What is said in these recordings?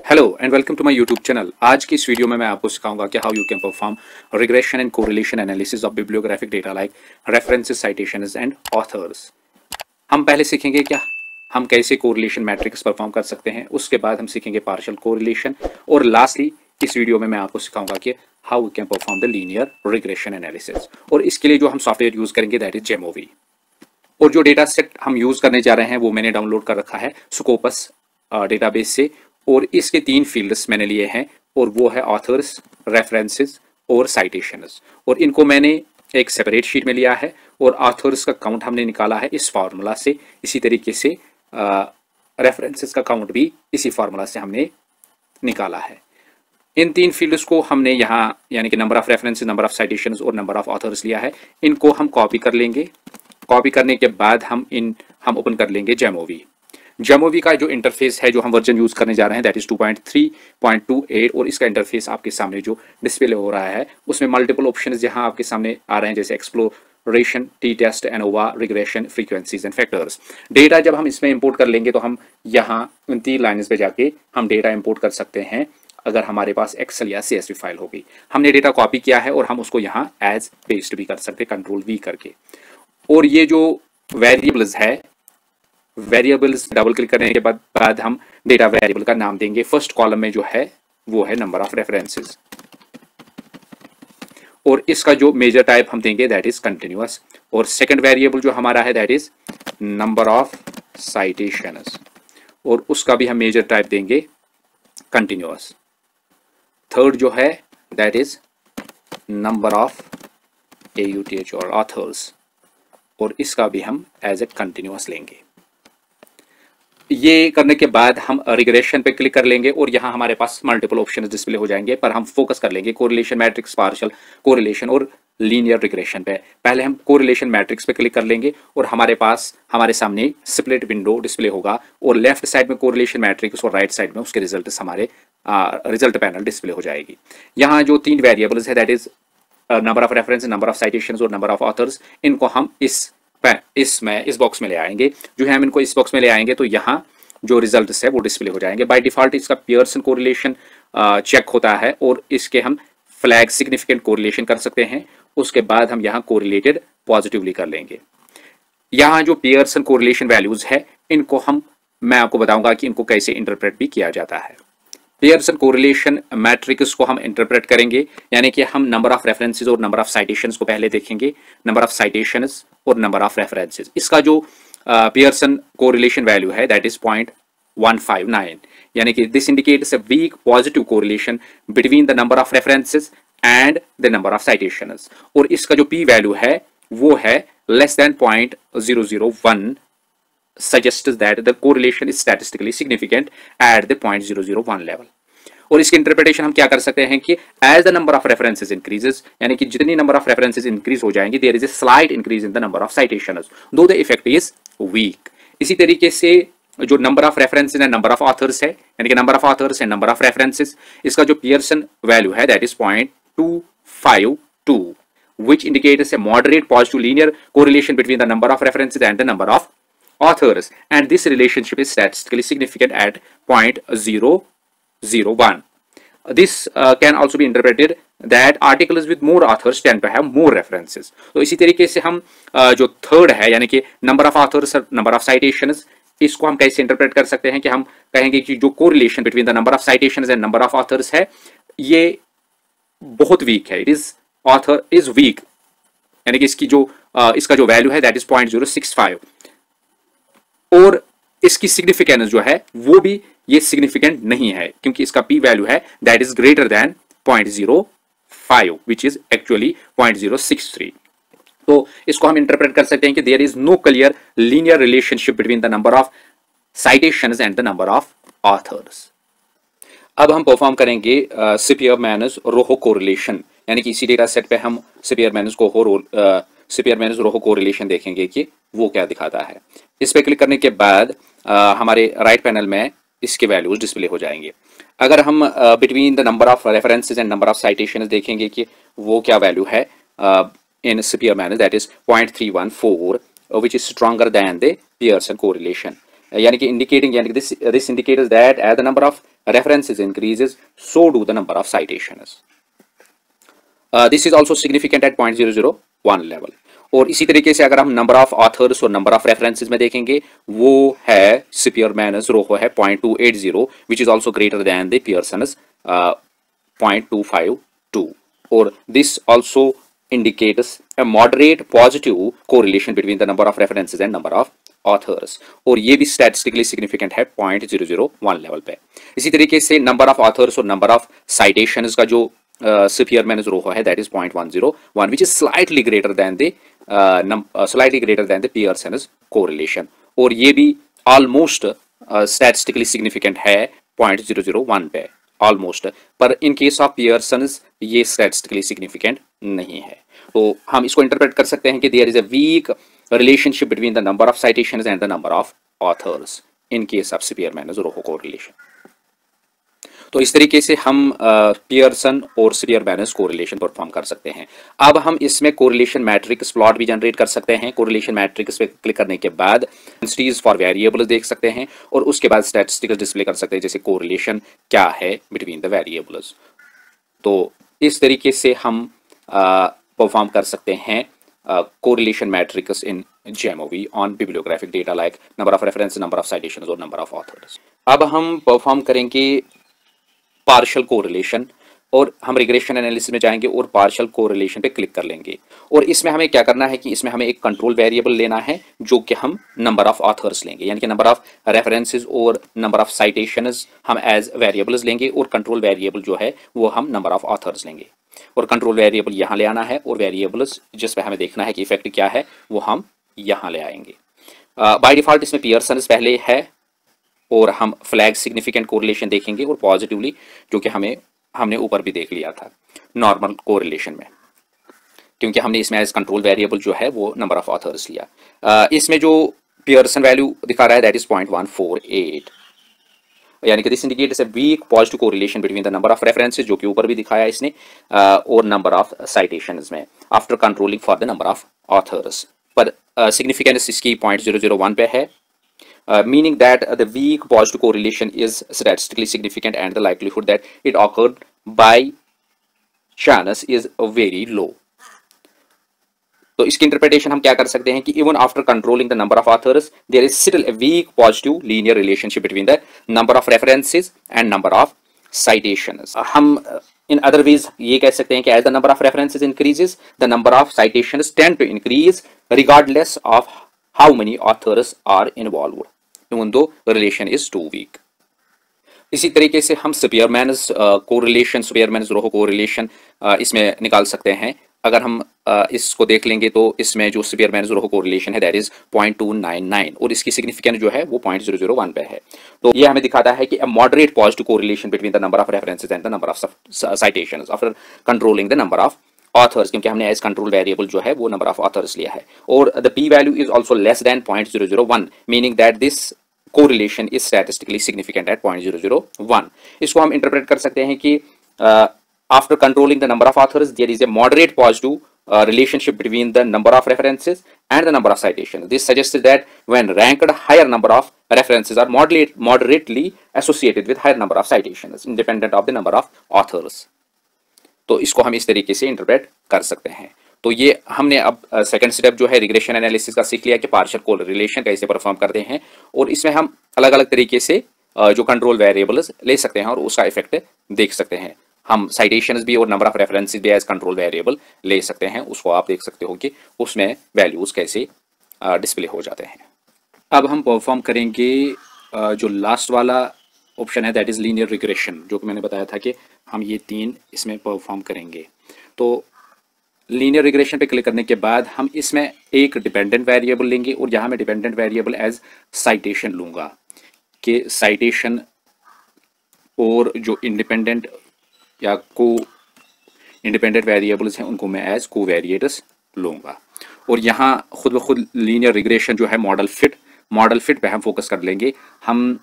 Hello and welcome to my YouTube channel. आज की इस वीडियो में मैं आपको सिखाऊंगा कि how you can perform regression and correlation analysis of bibliographic data like references, citations and authors. हम पहले सीखेंगे क्या हम कैसे कोरिलेशन मैट्रिक्स परफॉर्म कर सकते हैं, उसके बाद हम सीखेंगे पार्शियल कोरिलेशन, और लास्टली इस वीडियो में मैं आपको सिखाऊंगा कि how you can perform the linear regression analysis. और इसके लिए जो हम सॉफ्टवेयर यूज करेंगे दैट इज जेमोवी। और जो डेटा सेट हम यूज करने जा रहे हैं वो मैंने डाउनलोड कर रखा है स्कोपस डेटाबेस से, और इसके 3 फील्ड्स मैंने लिए हैं, और वो है ऑथर्स, रेफरेंसेस और साइटेशंस। और इनको मैंने एक सेपरेट शीट में लिया है, और ऑथर्स का काउंट हमने निकाला है इस फार्मूला से। इसी तरीके से रेफरेंसेस का काउंट भी इसी फार्मूला से हमने निकाला है। इन 3 फील्ड्स को हमने यहाँ यानी कि number of references, number of citations और नंबर ऑफ ऑथर्स लिया है। इनको हम कॉपी कर लेंगे। कॉपी करने के बाद हम ओपन कर लेंगे जेमोवी। जेमोवी का जो इंटरफेस है, जो हम वर्जन यूज करने जा रहे हैं दैट इज 2.3.28, और इसका इंटरफेस आपके सामने जो डिस्प्ले हो रहा है उसमें मल्टीपल ऑप्शंस यहाँ आपके सामने आ रहे हैं, जैसे exploration, T test, ANOVA, regression, frequencies and factors. Data जब हम इसमें इंपोर्ट कर लेंगे तो हम यहाँ इन 3 लाइन्स पे जाके हम डेटा इंपोर्ट कर सकते हैं अगर हमारे पास एक्सेल या CSV फाइल होगी। हमने डेटा कॉपी किया है और हम उसको यहाँ एज पेस्ट भी कर सकते हैं Ctrl+V करके। और ये जो वेरिएबल्स है, वेरिएबल्स डबल क्लिक करने के बाद हम डेटा वेरिएबल का नाम देंगे। फर्स्ट कॉलम में जो है वो है नंबर ऑफ रेफरेंसेस, और इसका जो मेजर टाइप हम देंगे दैट इज कंटिन्यूअस। और सेकंड वेरिएबल जो हमारा है that is number of citations, और उसका भी हम मेजर टाइप देंगे कंटिन्यूअस। थर्ड जो है that is number of AUTH और ऑथर्स, और इसका भी हम एज ए कंटिन्यूअस लेंगे। ये करने के बाद हम रिग्रेशन पे क्लिक कर लेंगे, और यहाँ हमारे पास मल्टीपल ऑप्शंस डिस्प्ले हो जाएंगे, पर हम फोकस कर लेंगे कोरिलेशन मैट्रिक्स, पार्शियल कोरिलेशन और लीनियर रिग्रेशन पे। पहले हम कोरिलेशन मैट्रिक्स पे क्लिक कर लेंगे, और हमारे सामने स्प्लिट विंडो डिस्प्ले होगा, और लेफ्ट साइड में कोरिलेशन मैट्रिक्स और राइट साइड में उसके रिजल्ट हमारे रिजल्ट पैनल डिस्प्ले हो जाएगी। यहाँ जो 3 वेरिएबल्स है that is number of reference, number of citations और नंबर ऑफ ऑथर्स, इनको हम इस बॉक्स में ले आएंगे। जो है हम इनको इस बॉक्स में ले आएंगे तो यहाँ जो रिजल्ट्स है वो डिस्प्ले हो जाएंगे। बाय डिफॉल्ट इसका पियर्सन कोरिलेशन चेक होता है, और इसके हम फ्लैग सिग्निफिकेंट कोरिलेशन कर सकते हैं। उसके बाद हम यहाँ कोरिलेटेड पॉजिटिवली कर लेंगे। यहाँ जो पियर्सन कोरिलेशन वैल्यूज है इनको मैं आपको बताऊंगा कि इनको कैसे इंटरप्रेट भी किया जाता है। पियर्सन कोरिलेशन मैट्रिक्स को हम इंटरप्रेट करेंगे, यानी कि हम नंबर ऑफ रेफरेंसेस और नंबर ऑफ साइटेशंस को पहले देखेंगे, नंबर ऑफ साइटेशंस और नंबर ऑफ रेफरेंसेस। इसका जो पियर्सन कोरिलेशन वैल्यू है दैट इज 0.159, यानी कि this indicates a weak positive correlation between the number of references and the number of citations. और इसका जो P वैल्यू है वो है less than 0.001, suggests that the correlation is statistically significant at the 0.001 level। और इसकी इंटरप्रिटेशन हम क्या कर सकते हैं कि as the number of references increases, यानी कि जितनी नंबर ऑफ रेफरेंसेस इंक्रीज हो जाएंगे there is a slight increase in the number of citations though the effect is weak। इसी तरीके से जो number of references and number of authors है, यानी कि number of authors and number of references, इसका जो पियर्सन वैल्यू है that is 0.252, which indicates a moderate positive linear correlation between the number of references and the number of authors, and this relationship is statistically significant at 0.001। This can also be interpreted that articles with more authors tend to have more references। तो इसी तरीके से हम जो third है यानी कि number of authors, number of citations, इसको हम कैसे इंटरप्रेट कर सकते हैं कि हम कहेंगे कि जो correlation between the number of citations and number of authors है ये बहुत वीक है, ऑथर इज वीक, यानी कि इसका जो वैल्यू है दैट इज 0.065, और इसकी सिग्निफिकेंस जो है वो भी ये सिग्निफिकेंट नहीं है, क्योंकि इसका P वैल्यू है that is greater than 0.05 which is actually 0.063। तो इसको हम इंटरप्रेट कर सकते हैं कि there is no clear linear relationship between the number of citations and the number of authors. अब हम परफॉर्म करेंगे स्पीयरमैन-रोहो कोरिलेशन, यानी कि इसी डेटा सेट पे हम स्पीयरमैन-रोहो कोरिलेशन देखेंगे कि वो क्या दिखाता है। इस पे क्लिक करने के बाद हमारे राइट पैनल में इसके वैल्यूज डिस्प्ले हो जाएंगे। अगर हम between the number of references and number of citations देखेंगे कि वो क्या वैल्यू है in Spearman that is 0.314, which is stronger than the Pearson correlation। यानी कि इंडिकेटिंग, यानी कि this indicates that as the number of references increases, so do the number of citations. This is also significant at 0.001 level. और इसी तरीके से अगर हम नंबर ऑफ ऑथर्स और नंबर ऑफ रेफरेंसेज में देखेंगे, वो है स्पीयरमैनस रोहो है 0.280, which is also greater than the Pearson's 0.252, और this also indicates a moderate positive correlation between the number of references and number of authors, और ये भी statistically significant है 0.001 लेवल पे। इसी तरीके से नंबर ऑफ ऑथर्स और नंबर ऑफ साइटेशंस का जो स्पीयरमैनस रोहो है that is 0.101, which is slightly greater than the Pearson's correlation, और ये भी almost statistically significant है 0.001 पे ऑलमोस्ट, पर इन केस ऑफ पियर्सन्स ये स्टैटिस्टिकली सिग्निफिकेंट नहीं है। तो हम इसको इंटरप्रेट कर सकते हैं कि there is a weak relationship between the number of citations and the number of authors in case of Spearman's rho correlation. तो इस तरीके से हम पियर्सन और स्पीयरमैनस कोरिलेशन परफॉर्म कर सकते हैं। अब हम इसमें कोरिलेशन मैट्रिक्स प्लॉट भी जनरेट कर सकते हैं। कोरिलेशन मैट्रिक्स पे क्लिक करने के बाद डेंसिटीज फॉर वेरिएबल्स देख सकते हैं और उसके बाद स्टैटिस्टिक्स डिस्प्ले कर सकते हैं, जैसे कोरिलेशन क्या है बिटवीन द वेरिएबल्स। तो इस तरीके से हम परफॉर्म कर सकते हैं correlation matrix in jamovi on bibliographic data like number of reference, number of citations और नंबर ऑफ ऑथर्स। अब हम परफॉर्म करेंगे पार्शियल कोरिलेशन, और हम रिग्रेशन एनालिसिस में जाएंगे और पार्शियल कोरिलेशन पे क्लिक कर लेंगे। और इसमें हमें क्या करना है कि इसमें हमें एक कंट्रोल वेरिएबल लेना है जो कि हम नंबर ऑफ ऑथर्स लेंगे, यानी कि नंबर ऑफ रेफरेंसेस और नंबर ऑफ साइटेशंस हम एज वेरिएबल्स लेंगे, और कंट्रोल वेरिएबल जो है वो हम नंबर ऑफ ऑथर्स लेंगे। और कंट्रोल वेरिएबल यहाँ ले आना है, और वेरिएबल्स जिस पे हमें देखना है कि इफेक्ट क्या है वो हम यहाँ ले आएंगे। बाय डिफॉल्ट इसमें पियर्सन्स पहले है, और हम फ्लैग सिग्निफिकेंट कोरिलेशन देखेंगे और पॉजिटिवली, जो कि हमने ऊपर भी देख लिया था नॉर्मल कोरिलेशन में, क्योंकि हमने इसमें एज कंट्रोल वेरिएबल जो है वो नंबर ऑफ ऑथर्स लिया। इसमें जो पियर्सन वैल्यू दिखा रहा है दैट इज 0.148, यानी कि this indicates a weak positive correlation between the number of references, जो कि ऊपर भी दिखाया इसने, और नंबर ऑफ साइटेशंस में after controlling for the number of authors. पर सिग्निफिकेंस इसकी 0.001 पे है, meaning that the weak positive correlation is statistically significant and the likelihood that it occurred by chance is very low. तो इसकी interpretation हम क्या कर सकते हैं कि even after controlling the number of authors, there is still a weak positive linear relationship between the number of references and number of citations. हम in other ways ये कह सकते हैं कि as the number of references increases, the number of citations tend to increase regardless of how many authors are involved, even though relation is too weak. इसी तरीके से हम स्पीयरमैनस कोरिलेशन, स्पीयरमैनस रोहो कोरिलेशन इसमें निकाल सकते हैं। अगर हम इसको देख लेंगे तो इसमें जो स्पीयरमैनस रोहो कोरिलेशन है दैट इज 0.299, और इसकी सिग्निफिकेंस जो है वो 0.001 पे है। तो ये हमें दिखाता है कि अ moderate positive correlation between the number of references and the number of citations after controlling the number of authors, क्योंकि हमने एज कंट्रोल वेरिएबल जो है वो नंबर ऑफ ऑथर्स लिया है। और the P value is also less than 0.001, meaning that this correlation is statistically significant at 0.001। इसको हम इंटरप्रेट कर सकते हैं कि after controlling the number of authors there is a moderate positive relationship between the number of references and the number of citations. This suggests that when ranked, higher number of references are moderately associated with higher number of citations, independent of the number of authors. तो इसको हम इस तरीके से interpret कर सकते हैं। तो ये हमने अब सेकंड स्टेप जो है रिग्रेशन एनालिसिस का सीख लिया कि पार्शियल कोरिलेशन कैसे परफॉर्म करते हैं, और इसमें हम अलग अलग तरीके से जो कंट्रोल वेरिएबल्स ले सकते हैं और उसका इफेक्ट देख सकते हैं। हम साइटेशंस भी और नंबर ऑफ रेफरेंसेस भी एज कंट्रोल वेरिएबल ले सकते हैं, उसको आप देख सकते हो कि उसमें वैल्यूज कैसे डिस्प्ले हो जाते हैं। अब हम परफॉर्म करेंगे जो लास्ट वाला ऑप्शन है दैट इज लीनियर रिग्रेशन, जो कि मैंने बताया था कि हम ये 3 इसमें परफॉर्म करेंगे। तो लीनियर रिग्रेशन पे क्लिक करने के बाद हम इसमें एक डिपेंडेंट वेरिएबल लेंगे, और यहाँ मैं डिपेंडेंट वेरिएबल एज साइटेशन लूँगा कि साइटेशन, और जो इंडिपेंडेंट या को इंडिपेंडेंट वेरिएबल्स हैं उनको मैं एज को वेरिएटर्स लूँगा। और यहाँ खुद ब खुद लीनियर रिग्रेशन जो है मॉडल फिट पे हम फोकस कर लेंगे। हम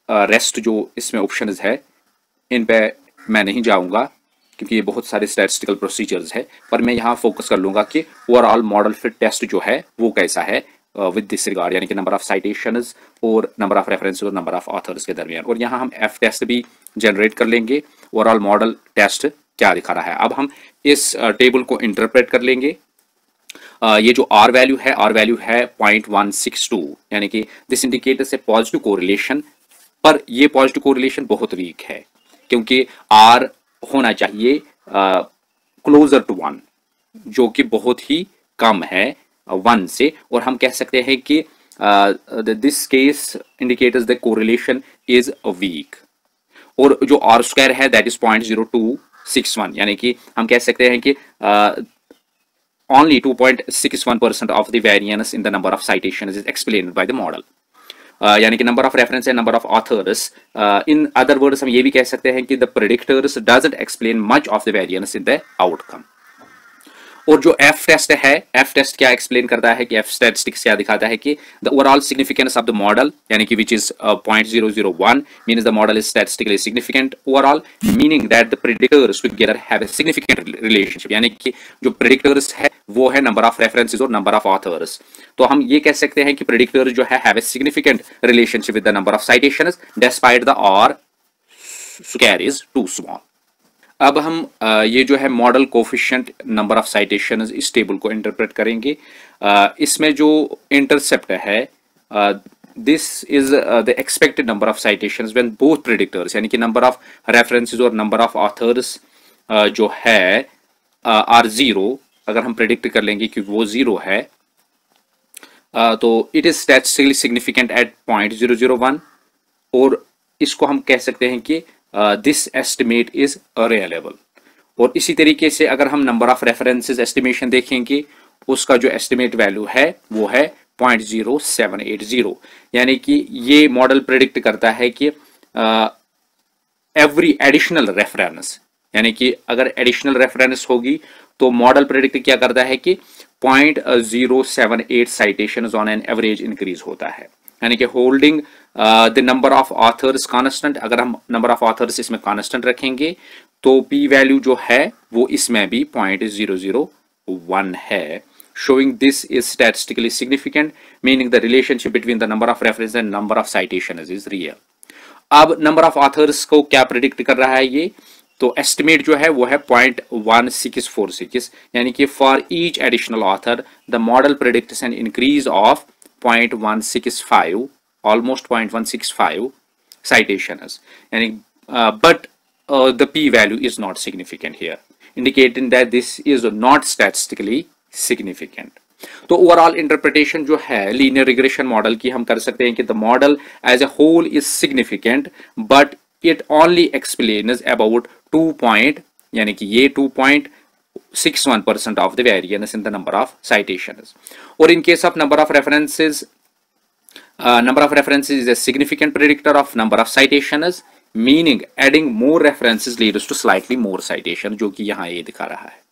रेस्ट जो इसमें ऑप्शंस है इन पे मैं नहीं जाऊँगा, क्योंकि ये बहुत सारे स्टैटिस्टिकल प्रोसीजर्स है, पर मैं यहाँ फोकस कर लूँगा कि ओवरऑल मॉडल फिट टेस्ट जो है वो कैसा है विद दिस रिगार्ड, यानी कि नंबर ऑफ साइटेशंस और नंबर ऑफ रेफरेंसेस और नंबर ऑफ ऑथर्स के दरमियान। और यहाँ हम एफ टेस्ट भी जनरेट कर लेंगे, ओवरऑल मॉडल टेस्ट क्या दिखा रहा है। अब हम इस टेबल को इंटरप्रेट कर लेंगे। ये जो आर वैल्यू है 0.162, यानी कि this indicators A positive correlation, पर ये पॉजिटिव कोरिलेशन बहुत वीक है क्योंकि आर होना चाहिए क्लोजर टू 1, जो कि बहुत ही कम है 1 से, और हम कह सकते हैं कि this case indicators the correlation is weak. और जो आर स्क्वायर है दैट इज 0.0261, यानी कि हम कह सकते हैं कि only 2.61% of the variance in the number of citations is explained by the model. यानी कि number of reference and number of authors, in other words हम ये भी कह सकते हैं कि the predictors doesn't explain much of the variance in the outcome. और जो एफ टेस्ट है, एफ टेस्ट क्या एक्सप्लेन करता है कि एफ स्टैटिस्टिक्स क्या दिखाता है कि the overall significance of the model, यानी कि which is 0.001 means the model is statistically significant overall, meaning that the predictors together have a significant relationship, यानी कि जो प्रेडिक्टर्स है वो है नंबर ऑफ रेफरेंसेस और नंबर ऑफ ऑथर्स। तो हम ये कह सकते हैं कि प्रेडिक्टर्स जो है have a significant relationship with the number of citations despite the R square is too small. अब हम ये जो है model coefficient number of citations इस टेबल को इंटरप्रेट करेंगे। इसमें जो इंटरसेप्ट है this is the expected number of citations when both predictors, यानी कि नंबर ऑफ रेफरेंसेस और नंबर ऑफ ऑथर्स जो है आर जीरो, अगर हम प्रेडिक्ट कर लेंगे कि वो जीरो है तो it is statistically significant at 0.001, और इसको हम कह सकते हैं कि दिस एस्टिमेट इज रिलायबल। और इसी तरीके से अगर हम नंबर ऑफ रेफरेंसेस एस्टिमेशन देखेंगे, उसका जो एस्टिमेट वैल्यू है वो है 0.0780, यानी कि ये मॉडल प्रेडिक्ट करता है कि एवरी एडिशनल रेफरेंस, यानी कि अगर एडिशनल रेफरेंस होगी तो मॉडल प्रेडिक्ट क्या करता है कि 0.078 citations on an average increase होता है, यानी कि holding the number of authors constant. अगर हम नंबर ऑफ ऑथर्स इसमें कांस्टेंट रखेंगे तो पी वैल्यू जो है वो इसमें भी 0.001 है, showing this is statistically significant, meaning the relationship between the number of references and number of citations is real. अब नंबर ऑफ ऑथर्स को क्या प्रेडिक्ट कर रहा है ये, तो एस्टिमेट जो है वो है 0.1646, यानी कि for each additional author the model predicts an increase of 0.165, almost 0.165 citations, यानी but the p value is not significant here, indicating that this is not statistically significant. तो ओवरऑल इंटरप्रिटेशन जो है लीनियर रिग्रेशन मॉडल की हम कर सकते हैं कि the model as a whole is significant but it only explains about 2 point, यानी कि ये 2.61% of the variance in the number of citations. और in case of number of references, number of references is a significant predictor of number of citations, meaning adding more references leads to slightly more citation, जो कि यहाँ ये दिखा रहा है।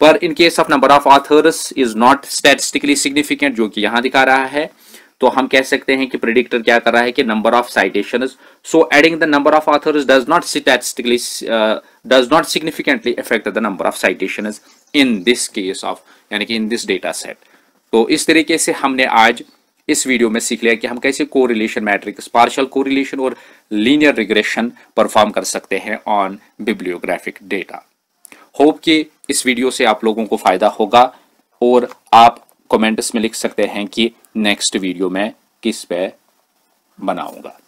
पर in case of number of authors is not statistically significant, जो कि यहाँ दिखा रहा है, तो हम कह सकते हैं कि प्रेडिक्टर क्या कर रहा है कि number of citations, so adding the number of authors does not significantly affect the number of citations in this case of, यानी कि in this data set। तो इस तरीके से हमने आज इस वीडियो में सीख लिया कि हम कैसे कोरिलेशन मैट्रिक्स, पार्शियल कोरिलेशन और लीनियर रिग्रेशन परफॉर्म कर सकते हैं ऑन बिब्लियोग्राफिक डेटा। होप कि इस वीडियो से आप लोगों को फायदा होगा और आप कमेंट्स में लिख सकते हैं कि नेक्स्ट वीडियो में किस पे बनाऊंगा।